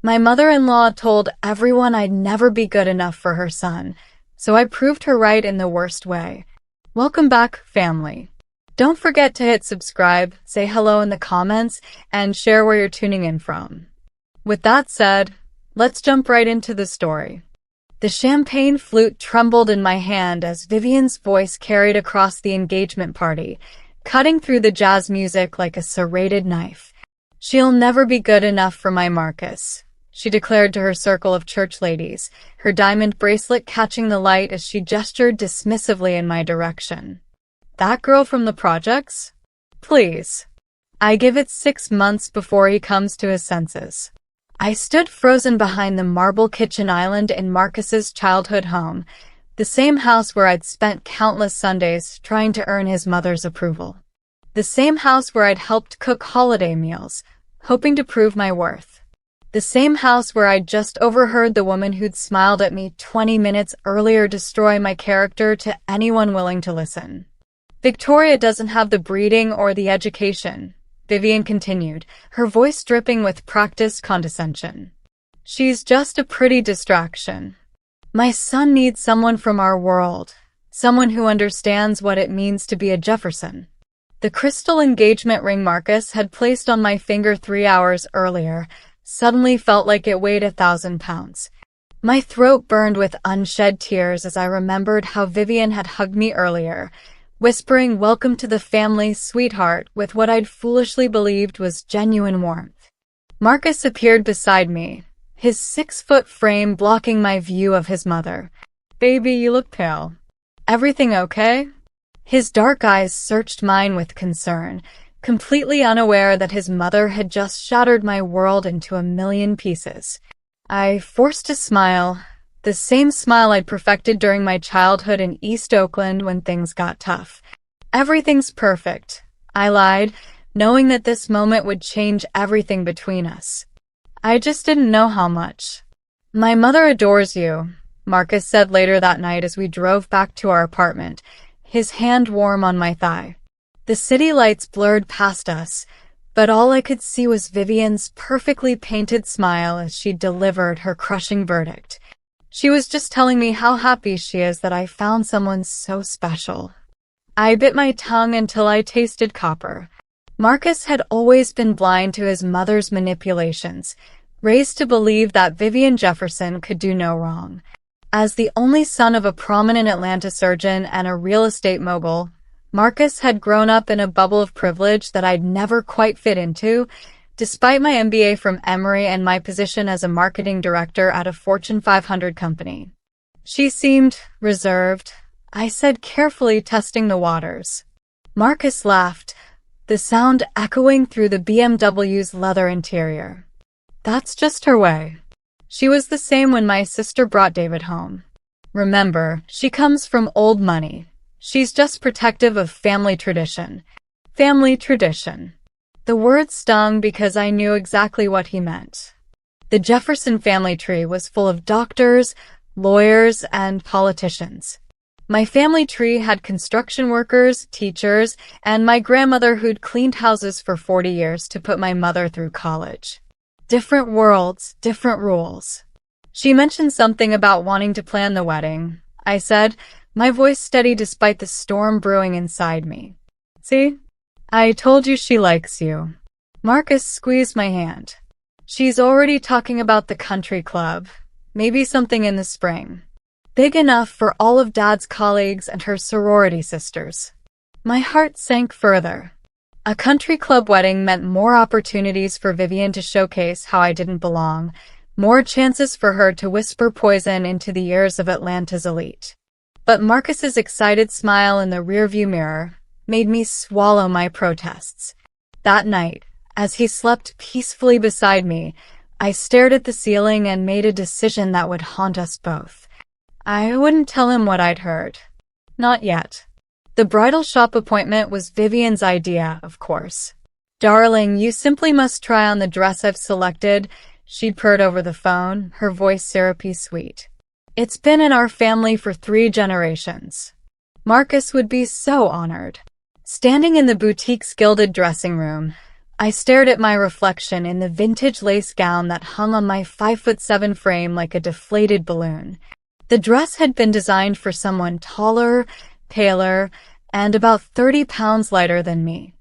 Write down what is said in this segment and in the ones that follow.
My mother-in-law told everyone I'd never be good enough for her son, so I proved her right in the worst way. Welcome back, family. Don't forget to hit subscribe, say hello in the comments, and share where you're tuning in from. With that said, let's jump right into the story. The champagne flute trembled in my hand as Vivian's voice carried across the engagement party, cutting through the jazz music like a serrated knife. "She'll never be good enough for my Marcus," she declared to her circle of church ladies, her diamond bracelet catching the light as she gestured dismissively in my direction. "That girl from the projects? Please. I give it 6 months before he comes to his senses." I stood frozen behind the marble kitchen island in Marcus's childhood home, the same house where I'd spent countless Sundays trying to earn his mother's approval. The same house where I'd helped cook holiday meals, hoping to prove my worth. The same house where I'd just overheard the woman who'd smiled at me 20 minutes earlier destroy my character to anyone willing to listen. "Victoria doesn't have the breeding or the education," Vivian continued, her voice dripping with practiced condescension. "She's just a pretty distraction. My son needs someone from our world, someone who understands what it means to be a Jefferson." The crystal engagement ring Marcus had placed on my finger 3 hours earlier suddenly felt like it weighed 1,000 pounds. My throat burned with unshed tears as I remembered how Vivian had hugged me earlier, whispering "welcome to the family, sweetheart," with what I'd foolishly believed was genuine warmth. Marcus appeared beside me, his 6-foot frame blocking my view of his mother. "Baby, you look pale. Everything okay?" His dark eyes searched mine with concern, completely unaware that his mother had just shattered my world into a million pieces. I forced a smile, the same smile I'd perfected during my childhood in East Oakland when things got tough. "Everything's perfect," I lied, knowing that this moment would change everything between us. "I just didn't know how much." "My mother adores you," Marcus said later that night as we drove back to our apartment, his hand warm on my thigh. The city lights blurred past us, but all I could see was Vivian's perfectly painted smile as she delivered her crushing verdict. She was just telling me how happy she is that I found someone so special. I bit my tongue until I tasted copper. Marcus had always been blind to his mother's manipulations, raised to believe that Vivian Jefferson could do no wrong. As the only son of a prominent Atlanta surgeon and a real estate mogul, Marcus had grown up in a bubble of privilege that I'd never quite fit into, despite my MBA from Emory and my position as a marketing director at a Fortune 500 company. "She seemed reserved," I said, carefully testing the waters. Marcus laughed, the sound echoing through the BMW's leather interior. "That's just her way. She was the same when my sister brought David home. Remember, she comes from old money. She's just protective of family tradition." Family tradition. The word stung because I knew exactly what he meant. The Jefferson family tree was full of doctors, lawyers, and politicians. My family tree had construction workers, teachers, and my grandmother who'd cleaned houses for 40 years to put my mother through college. Different worlds, different rules. "She mentioned something about wanting to plan the wedding," I said, my voice steady despite the storm brewing inside me. "See? I told you she likes you." Marcus squeezed my hand. "She's already talking about the country club, maybe something in the spring. Big enough for all of Dad's colleagues and her sorority sisters." My heart sank further. A country club wedding meant more opportunities for Vivian to showcase how I didn't belong, more chances for her to whisper poison into the ears of Atlanta's elite. But Marcus's excited smile in the rearview mirror made me swallow my protests. That night, as he slept peacefully beside me, I stared at the ceiling and made a decision that would haunt us both. I wouldn't tell him what I'd heard. Not yet. The bridal shop appointment was Vivian's idea, of course. "Darling, you simply must try on the dress I've selected," she'd purred over the phone, her voice syrupy sweet. "It's been in our family for 3 generations. Marcus would be so honored." Standing in the boutique's gilded dressing room, I stared at my reflection in the vintage lace gown that hung on my 5'7" frame like a deflated balloon. The dress had been designed for someone taller, paler, and about 30 pounds lighter than me.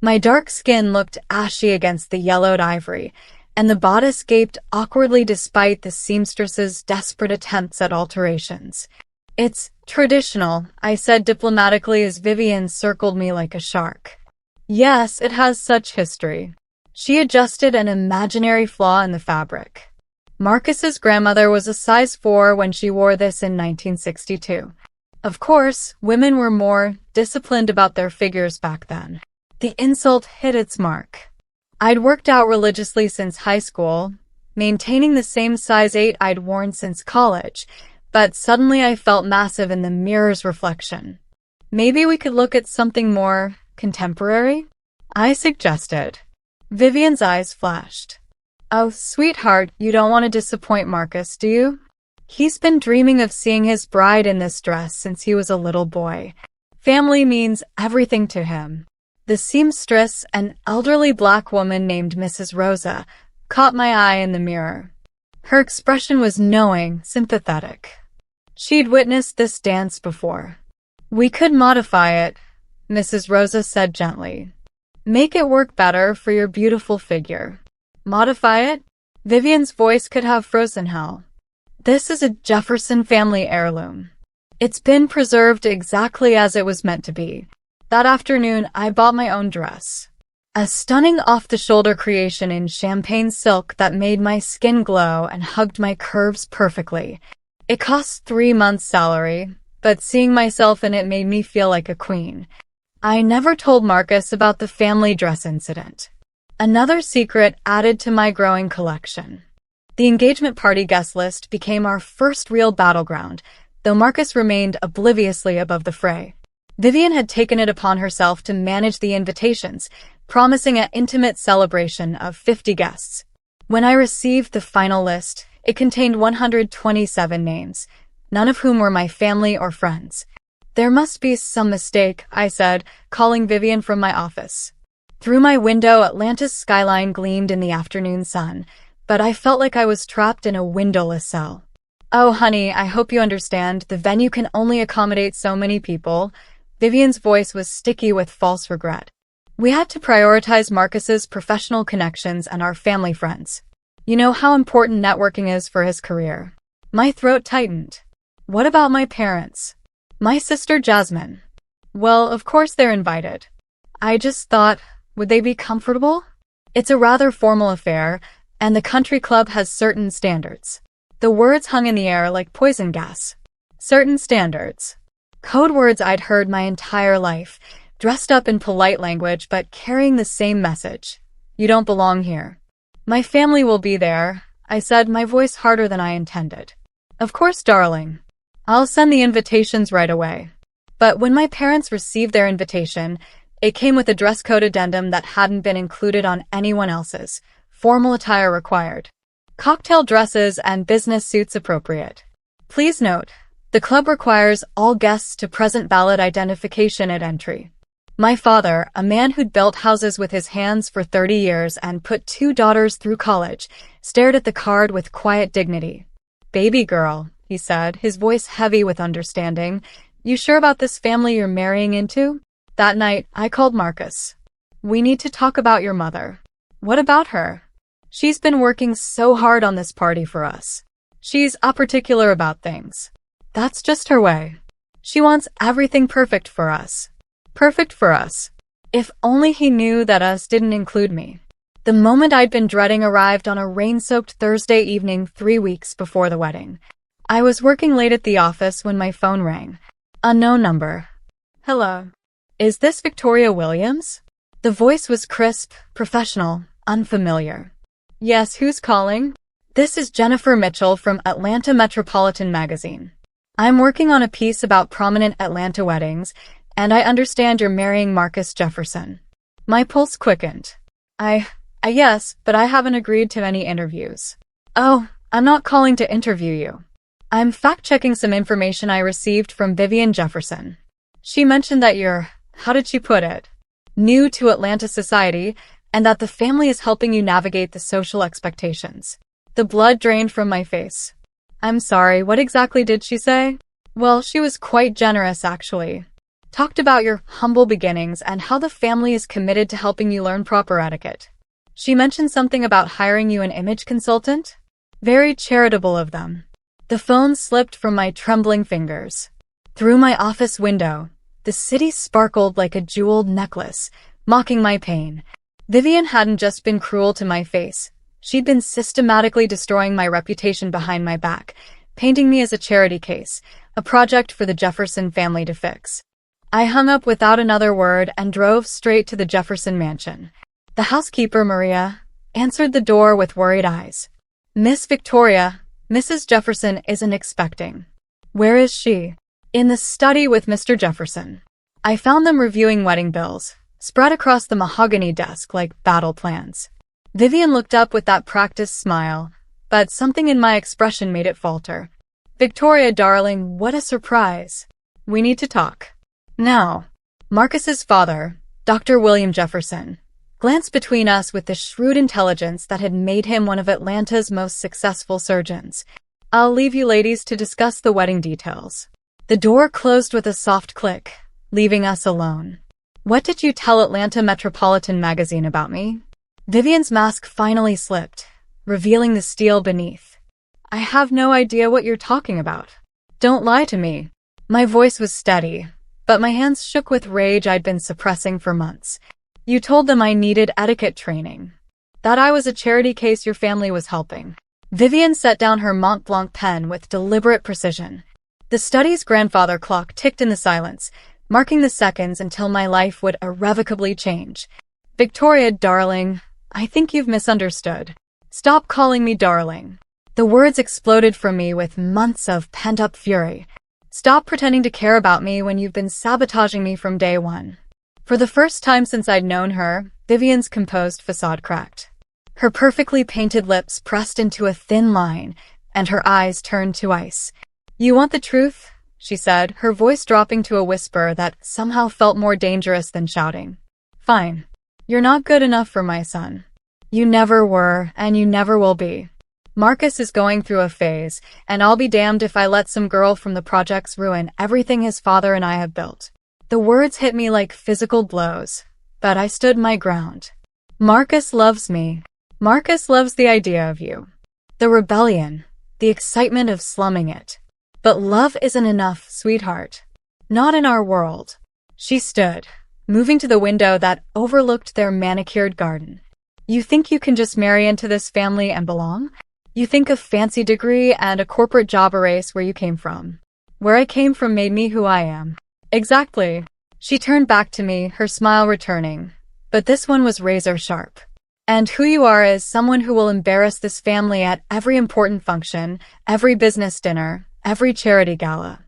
My dark skin looked ashy against the yellowed ivory, and the bodice gaped awkwardly despite the seamstress's desperate attempts at alterations. "It's traditional," I said diplomatically as Vivian circled me like a shark. "Yes, it has such history." She adjusted an imaginary flaw in the fabric. "Marcus's grandmother was a size 4 when she wore this in 1962. Of course, women were more disciplined about their figures back then." The insult hit its mark. I'd worked out religiously since high school, maintaining the same size 8 I'd worn since college, but suddenly I felt massive in the mirror's reflection. "Maybe we could look at something more contemporary?" I suggested. Vivian's eyes flashed. "Oh, sweetheart, you don't want to disappoint Marcus, do you? He's been dreaming of seeing his bride in this dress since he was a little boy. Family means everything to him." The seamstress, an elderly black woman named Mrs. Rosa, caught my eye in the mirror. Her expression was knowing, sympathetic. She'd witnessed this dance before. "We could modify it," Mrs. Rosa said gently. "Make it work better for your beautiful figure." "Modify it?" Vivian's voice could have frozen hell. "This is a Jefferson family heirloom. It's been preserved exactly as it was meant to be." That afternoon, I bought my own dress. A stunning off-the-shoulder creation in champagne silk that made my skin glow and hugged my curves perfectly. It cost 3 months' salary, but seeing myself in it made me feel like a queen. I never told Marcus about the family dress incident. Another secret added to my growing collection. The engagement party guest list became our first real battleground, though Marcus remained obliviously above the fray. Vivian had taken it upon herself to manage the invitations, promising an intimate celebration of 50 guests. When I received the final list, it contained 127 names, none of whom were my family or friends. "There must be some mistake," I said, calling Vivian from my office. Through my window, Atlanta's skyline gleamed in the afternoon sun, but I felt like I was trapped in a windowless cell. "Oh, honey, I hope you understand. The venue can only accommodate so many people." Vivian's voice was sticky with false regret. "We had to prioritize Marcus's professional connections and our family friends. You know how important networking is for his career." My throat tightened. "What about my parents? My sister Jasmine?" "Well, of course they're invited." I just thought, would they be comfortable? It's a rather formal affair, and the country club has certain standards. The words hung in the air like poison gas. Certain standards. Code words I'd heard my entire life, dressed up in polite language but carrying the same message. "You don't belong here." "My family will be there," I said, my voice harder than I intended. "Of course, darling. I'll send the invitations right away." But when my parents received their invitation, it came with a dress code addendum that hadn't been included on anyone else's. Formal attire required. Cocktail dresses and business suits appropriate. Please note, the club requires all guests to present valid identification at entry. My father, a man who'd built houses with his hands for 30 years and put 2 daughters through college, stared at the card with quiet dignity. "Baby girl," he said, his voice heavy with understanding, "you sure about this family you're marrying into?" That night, I called Marcus. "We need to talk about your mother." "What about her?" "She's been working so hard on this party for us. She's particular about things. That's just her way. She wants everything perfect for us." Perfect for us. If only he knew that us didn't include me. The moment I'd been dreading arrived on a rain-soaked Thursday evening 3 weeks before the wedding. I was working late at the office when my phone rang. Unknown number. "Hello. Is this Victoria Williams?" The voice was crisp, professional, unfamiliar. "Yes, who's calling?" "This is Jennifer Mitchell from Atlanta Metropolitan Magazine. I'm working on a piece about prominent Atlanta weddings, and I understand you're marrying Marcus Jefferson." My pulse quickened. Yes, but I haven't agreed to any interviews." "Oh, I'm not calling to interview you. I'm fact-checking some information I received from Vivian Jefferson. She mentioned that you're, how did she put it, new to Atlanta society, and that the family is helping you navigate the social expectations. The blood drained from my face. I'm sorry, what exactly did she say? Well, she was quite generous, actually. Talked about your humble beginnings and how the family is committed to helping you learn proper etiquette. She mentioned something about hiring you an image consultant? Very charitable of them. The phone slipped from my trembling fingers. Through my office window, the city sparkled like a jeweled necklace, mocking my pain. Vivian hadn't just been cruel to my face. She'd been systematically destroying my reputation behind my back, painting me as a charity case, a project for the Jefferson family to fix. I hung up without another word and drove straight to the Jefferson mansion. The housekeeper, Maria, answered the door with worried eyes. Miss Victoria, Mrs. Jefferson isn't expecting. Where is she? In the study with Mr. Jefferson. I found them reviewing wedding bills, spread across the mahogany desk like battle plans. Vivian looked up with that practiced smile, but something in my expression made it falter. Victoria, darling, what a surprise. We need to talk. Now. Marcus's father, Dr. William Jefferson, glanced between us with the shrewd intelligence that had made him one of Atlanta's most successful surgeons. I'll leave you ladies to discuss the wedding details. The door closed with a soft click, leaving us alone. What did you tell Atlanta Metropolitan Magazine about me? Vivian's mask finally slipped, revealing the steel beneath. I have no idea what you're talking about. Don't lie to me. My voice was steady, but my hands shook with rage I'd been suppressing for months. You told them I needed etiquette training. That I was a charity case your family was helping. Vivian set down her Mont Blanc pen with deliberate precision. The study's grandfather clock ticked in the silence, marking the seconds until my life would irrevocably change. Victoria, darling, I think you've misunderstood. Stop calling me darling. The words exploded from me with months of pent-up fury. Stop pretending to care about me when you've been sabotaging me from day one. For the first time since I'd known her, Vivian's composed facade cracked. Her perfectly painted lips pressed into a thin line, and her eyes turned to ice. You want the truth? She said, her voice dropping to a whisper that somehow felt more dangerous than shouting. Fine. You're not good enough for my son. You never were, and you never will be. Marcus is going through a phase, and I'll be damned if I let some girl from the projects ruin everything his father and I have built. The words hit me like physical blows, but I stood my ground. Marcus loves me. Marcus loves the idea of you. The rebellion, the excitement of slumming it. But love isn't enough, sweetheart. Not in our world. She stood, moving to the window that overlooked their manicured garden. You think you can just marry into this family and belong? You think a fancy degree and a corporate job erase where you came from. Where I came from made me who I am. Exactly. She turned back to me, her smile returning. But this one was razor sharp. And who you are is someone who will embarrass this family at every important function, every business dinner, every charity gala.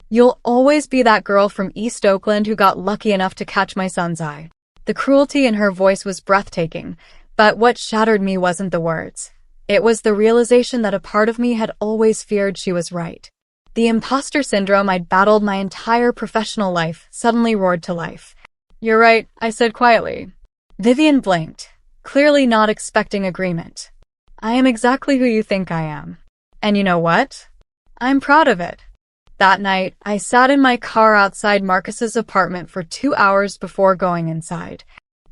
You'll always be that girl from East Oakland who got lucky enough to catch my son's eye. The cruelty in her voice was breathtaking, but what shattered me wasn't the words. It was the realization that a part of me had always feared she was right. The imposter syndrome I'd battled my entire professional life suddenly roared to life. You're right, I said quietly. Vivian blinked, clearly not expecting agreement. I am exactly who you think I am. And you know what? I'm proud of it. That night, I sat in my car outside Marcus's apartment for 2 hours before going inside.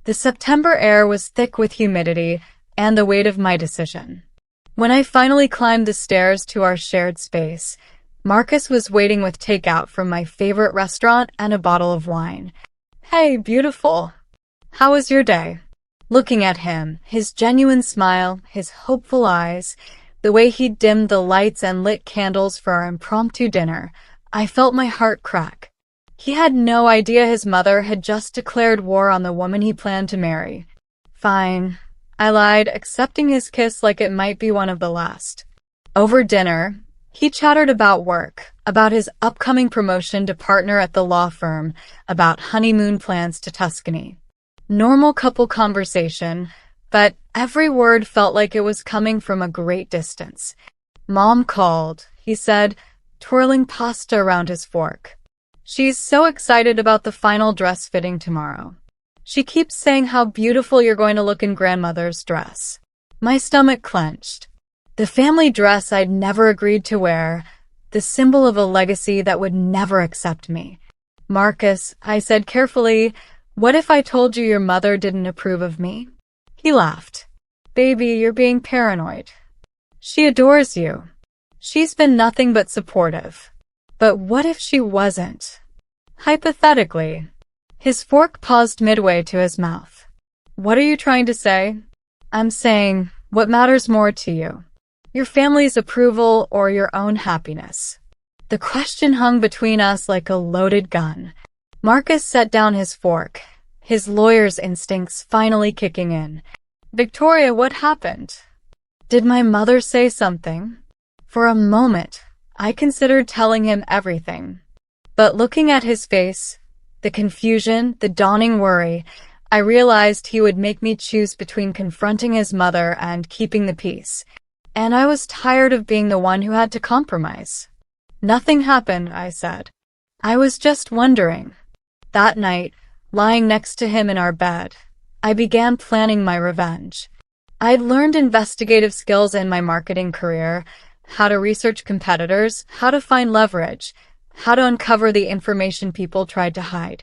The September air was thick with humidity and the weight of my decision. When I finally climbed the stairs to our shared space, Marcus was waiting with takeout from my favorite restaurant and a bottle of wine. Hey, beautiful. How was your day? Looking at him, his genuine smile, his hopeful eyes, the way he dimmed the lights and lit candles for our impromptu dinner, I felt my heart crack. He had no idea his mother had just declared war on the woman he planned to marry. Fine, I lied, accepting his kiss like it might be one of the last. Over dinner, he chattered about work, about his upcoming promotion to partner at the law firm, about honeymoon plans to Tuscany. Normal couple conversation, but every word felt like it was coming from a great distance. Mom called, he said, twirling pasta around his fork. She's so excited about the final dress fitting tomorrow. She keeps saying how beautiful you're going to look in grandmother's dress. My stomach clenched. The family dress I'd never agreed to wear, the symbol of a legacy that would never accept me. Marcus, I said carefully, what if I told you your mother didn't approve of me? He laughed. Baby, you're being paranoid. She adores you. She's been nothing but supportive. But what if she wasn't? Hypothetically. His fork paused midway to his mouth. What are you trying to say? I'm saying, what matters more to you? Your family's approval or your own happiness? The question hung between us like a loaded gun. Marcus set down his fork, his lawyer's instincts finally kicking in. Victoria, what happened? Did my mother say something? For a moment, I considered telling him everything. But looking at his face, the confusion, the dawning worry, I realized he would make me choose between confronting his mother and keeping the peace. And I was tired of being the one who had to compromise. Nothing happened, I said. I was just wondering. That night, lying next to him in our bed, I began planning my revenge. I'd learned investigative skills in my marketing career, how to research competitors, how to find leverage, how to uncover the information people tried to hide.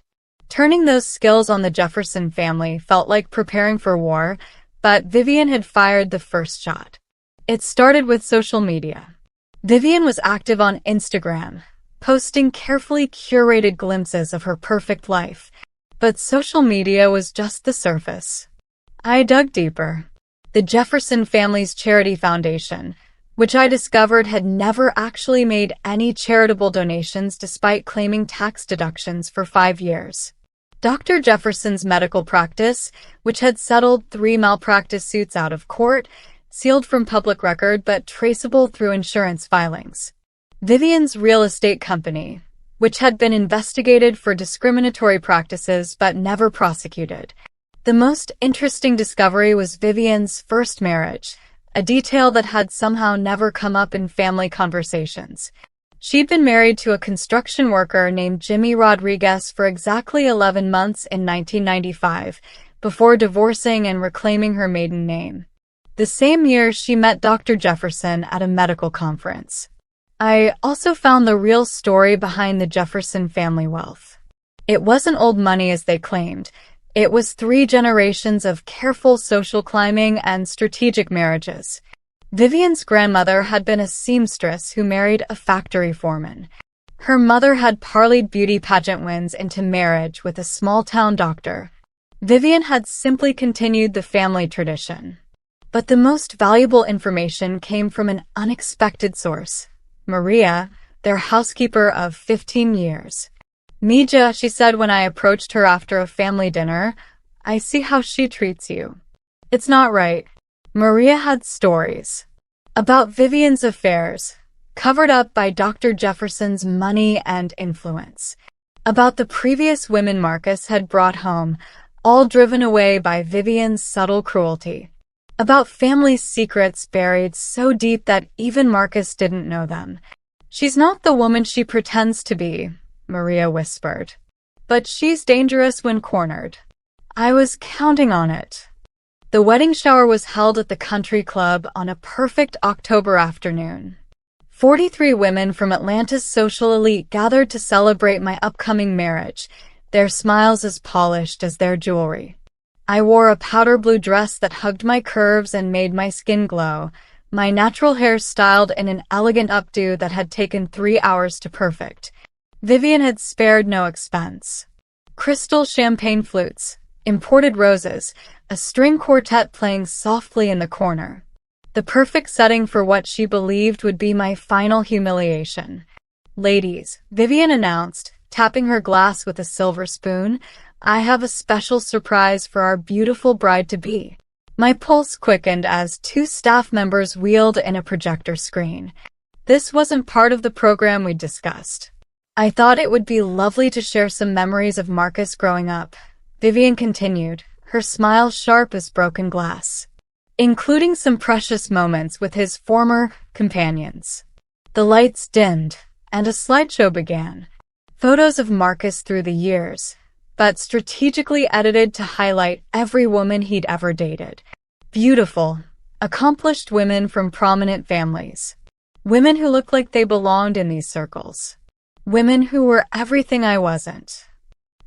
Turning those skills on the Jefferson family felt like preparing for war, but Vivian had fired the first shot. It started with social media. Vivian was active on Instagram, posting carefully curated glimpses of her perfect life. But social media was just the surface. I dug deeper. The Jefferson family's charity foundation, which I discovered had never actually made any charitable donations despite claiming tax deductions for 5 years. Dr. Jefferson's medical practice, which had settled 3 malpractice suits out of court, sealed from public record but traceable through insurance filings. Vivian's real estate company, which had been investigated for discriminatory practices but never prosecuted. The most interesting discovery was Vivian's first marriage, a detail that had somehow never come up in family conversations. She'd been married to a construction worker named Jimmy Rodriguez for exactly 11 months in 1995, before divorcing and reclaiming her maiden name. The same year, she met Dr. Jefferson at a medical conference. I also found the real story behind the Jefferson family wealth. It wasn't old money as they claimed. It was 3 generations of careful social climbing and strategic marriages. Vivian's grandmother had been a seamstress who married a factory foreman. Her mother had parlayed beauty pageant wins into marriage with a small-town doctor. Vivian had simply continued the family tradition. But the most valuable information came from an unexpected source. Maria, their housekeeper of 15 years. Mija, she said when I approached her after a family dinner, I see how she treats you. It's not right. Maria had stories about Vivian's affairs, covered up by Dr. Jefferson's money and influence. About the previous women Marcus had brought home, all driven away by Vivian's subtle cruelty. About family secrets buried so deep that even Marcus didn't know them. She's not the woman she pretends to be, Maria whispered. But she's dangerous when cornered. I was counting on it. The wedding shower was held at the country club on a perfect October afternoon. 43 women from Atlanta's social elite gathered to celebrate my upcoming marriage, their smiles as polished as their jewelry. I wore a powder blue dress that hugged my curves and made my skin glow, my natural hair styled in an elegant updo that had taken 3 hours to perfect. Vivian had spared no expense. Crystal champagne flutes, imported roses, a string quartet playing softly in the corner. The perfect setting for what she believed would be my final humiliation. Ladies, Vivian announced, tapping her glass with a silver spoon, I have a special surprise for our beautiful bride-to-be. My pulse quickened as 2 staff members wheeled in a projector screen. This wasn't part of the program we'd discussed. I thought it would be lovely to share some memories of Marcus growing up, Vivian continued, her smile sharp as broken glass, including some precious moments with his former companions. The lights dimmed, and a slideshow began. Photos of Marcus through the years, but strategically edited to highlight every woman he'd ever dated. Beautiful, accomplished women from prominent families. Women who looked like they belonged in these circles. Women who were everything I wasn't.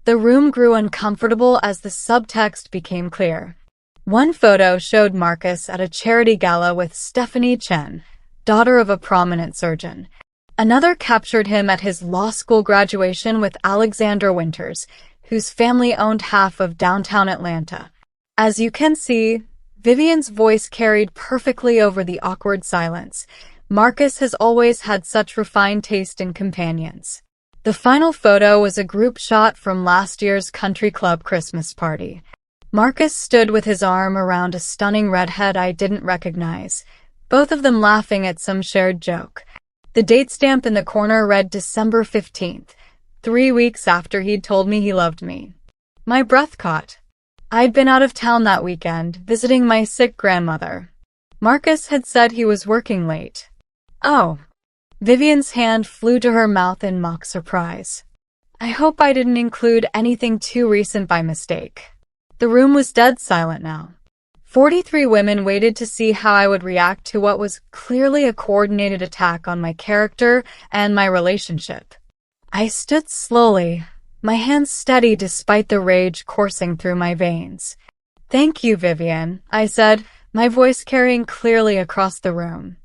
The room grew uncomfortable as the subtext became clear. One photo showed Marcus at a charity gala with Stephanie Chen, daughter of a prominent surgeon. Another captured him at his law school graduation with Alexandra Winters, whose family owned half of downtown Atlanta. As you can see, Vivian's voice carried perfectly over the awkward silence. Marcus has always had such refined taste in companions. The final photo was a group shot from last year's country club Christmas party. Marcus stood with his arm around a stunning redhead I didn't recognize, both of them laughing at some shared joke. The date stamp in the corner read December 15th, 3 weeks after he'd told me he loved me. My breath caught. I'd been out of town that weekend, visiting my sick grandmother. Marcus had said he was working late. Oh. Vivian's hand flew to her mouth in mock surprise. I hope I didn't include anything too recent by mistake. The room was dead silent now. 43 women waited to see how I would react to what was clearly a coordinated attack on my character and my relationship. I stood slowly, my hands steady despite the rage coursing through my veins. Thank you, Vivian, I said, my voice carrying clearly across the room.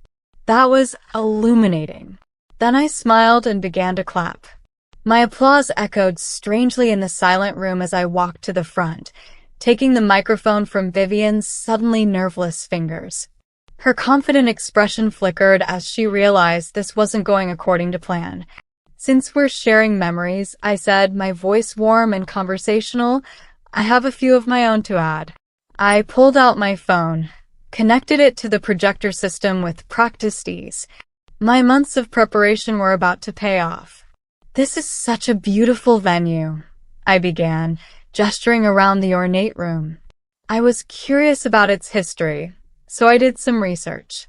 That was illuminating. Then I smiled and began to clap. My applause echoed strangely in the silent room as I walked to the front, taking the microphone from Vivian's suddenly nerveless fingers. Her confident expression flickered as she realized this wasn't going according to plan. Since we're sharing memories, I said, my voice warm and conversational, I have a few of my own to add. I pulled out my phone, connected it to the projector system with practiced ease. My months of preparation were about to pay off. This is such a beautiful venue, I began, gesturing around the ornate room. I was curious about its history, so I did some research.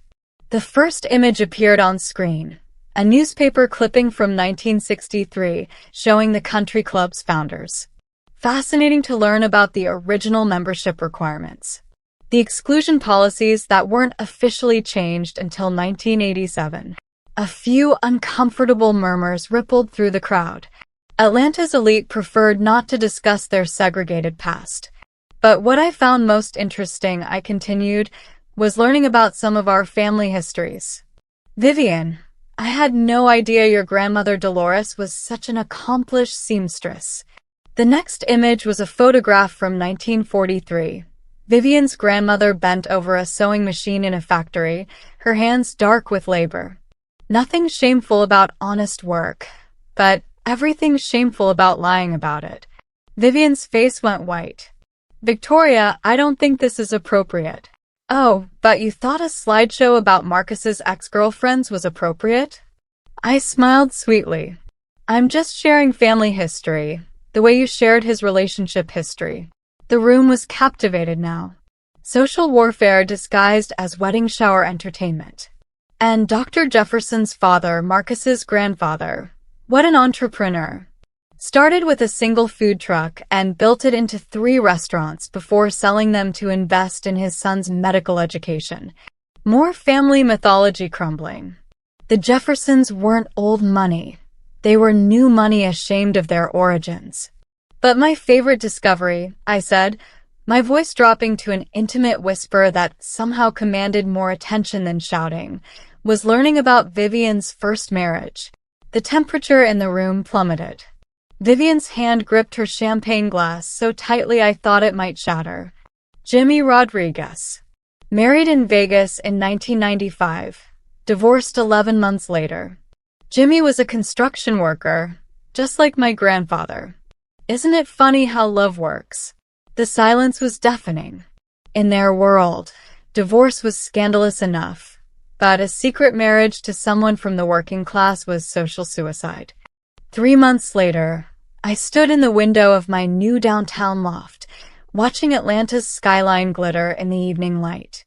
The first image appeared on screen, a newspaper clipping from 1963 showing the country club's founders. Fascinating to learn about the original membership requirements. The exclusion policies that weren't officially changed until 1987. A few uncomfortable murmurs rippled through the crowd. Atlanta's elite preferred not to discuss their segregated past. But what I found most interesting, I continued, was learning about some of our family histories. Vivian, I had no idea your grandmother Dolores was such an accomplished seamstress. The next image was a photograph from 1943. Vivian's grandmother bent over a sewing machine in a factory, her hands dark with labor. Nothing shameful about honest work, but everything shameful about lying about it. Vivian's face went white. Victoria, I don't think this is appropriate. Oh, but you thought a slideshow about Marcus's ex-girlfriends was appropriate? I smiled sweetly. I'm just sharing family history, the way you shared his relationship history. The room was captivated now. Social warfare disguised as wedding shower entertainment. And Dr. Jefferson's father, Marcus's grandfather, what an entrepreneur. Started with a single food truck and built it into 3 restaurants before selling them to invest in his son's medical education. More family mythology crumbling. The Jeffersons weren't old money. They were new money ashamed of their origins. But my favorite discovery, I said, my voice dropping to an intimate whisper that somehow commanded more attention than shouting, was learning about Vivian's first marriage. The temperature in the room plummeted. Vivian's hand gripped her champagne glass so tightly I thought it might shatter. Jimmy Rodriguez. Married in Vegas in 1995. Divorced 11 months later. Jimmy was a construction worker, just like my grandfather. Isn't it funny how love works? The silence was deafening. In their world, divorce was scandalous enough, but a secret marriage to someone from the working class was social suicide. 3 months later, I stood in the window of my new downtown loft, watching Atlanta's skyline glitter in the evening light.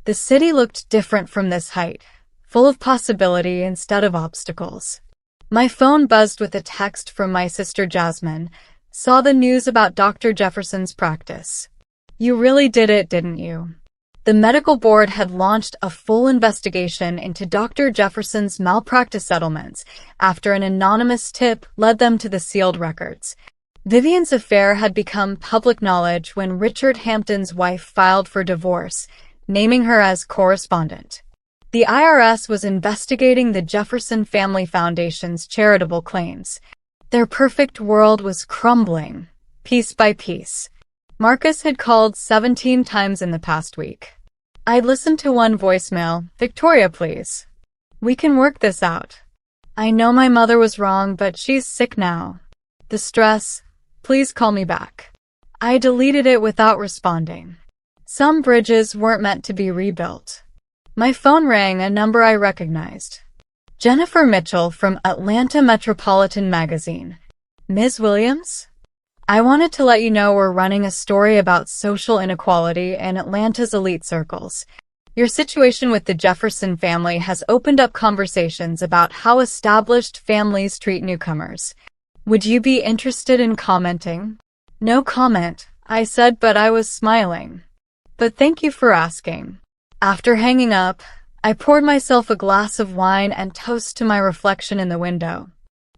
The city looked different from this height, full of possibility instead of obstacles. My phone buzzed with a text from my sister Jasmine, Saw the news about Dr. Jefferson's practice. You really did it, didn't you? The medical board had launched a full investigation into Dr. Jefferson's malpractice settlements after an anonymous tip led them to the sealed records. Vivian's affair had become public knowledge when Richard Hampton's wife filed for divorce, naming her as correspondent. The IRS was investigating the Jefferson Family Foundation's charitable claims. Their perfect world was crumbling, piece by piece. Marcus had called 17 times in the past week. I'd listened to one voicemail. Victoria, please. We can work this out. I know my mother was wrong, but she's sick now. The stress. Please call me back. I deleted it without responding. Some bridges weren't meant to be rebuilt. My phone rang, a number I recognized. Jennifer Mitchell from Atlanta Metropolitan Magazine. Ms. Williams? I wanted to let you know we're running a story about social inequality in Atlanta's elite circles. Your situation with the Jefferson family has opened up conversations about how established families treat newcomers. Would you be interested in commenting? No comment, I said, but I was smiling. But thank you for asking. After hanging up, I poured myself a glass of wine and toast to my reflection in the window.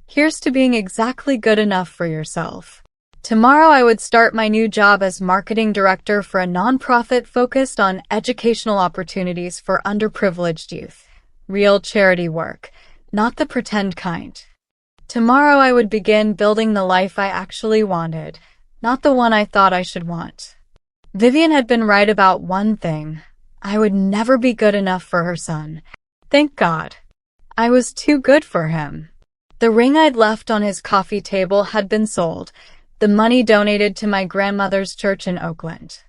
Here's to being exactly good enough for yourself. Tomorrow I would start my new job as marketing director for a nonprofit focused on educational opportunities for underprivileged youth. Real charity work, not the pretend kind. Tomorrow I would begin building the life I actually wanted, not the one I thought I should want. Vivian had been right about one thing. I would never be good enough for her son. Thank God. I was too good for him. The ring I'd left on his coffee table had been sold, the money donated to my grandmother's church in Oakland.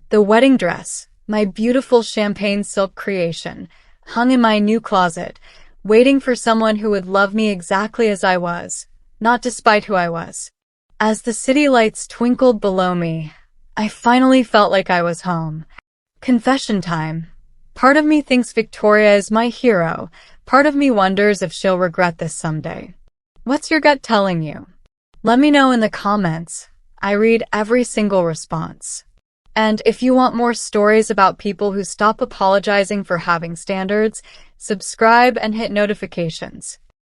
The wedding dress, my beautiful champagne silk creation, hung in my new closet, waiting for someone who would love me exactly as I was, not despite who I was. As the city lights twinkled below me, I finally felt like I was home. Confession time. Part of me thinks Victoria is my hero. Part of me wonders if she'll regret this someday. What's your gut telling you? Let me know in the comments. I read every single response. And if you want more stories about people who stop apologizing for having standards, subscribe and hit notifications.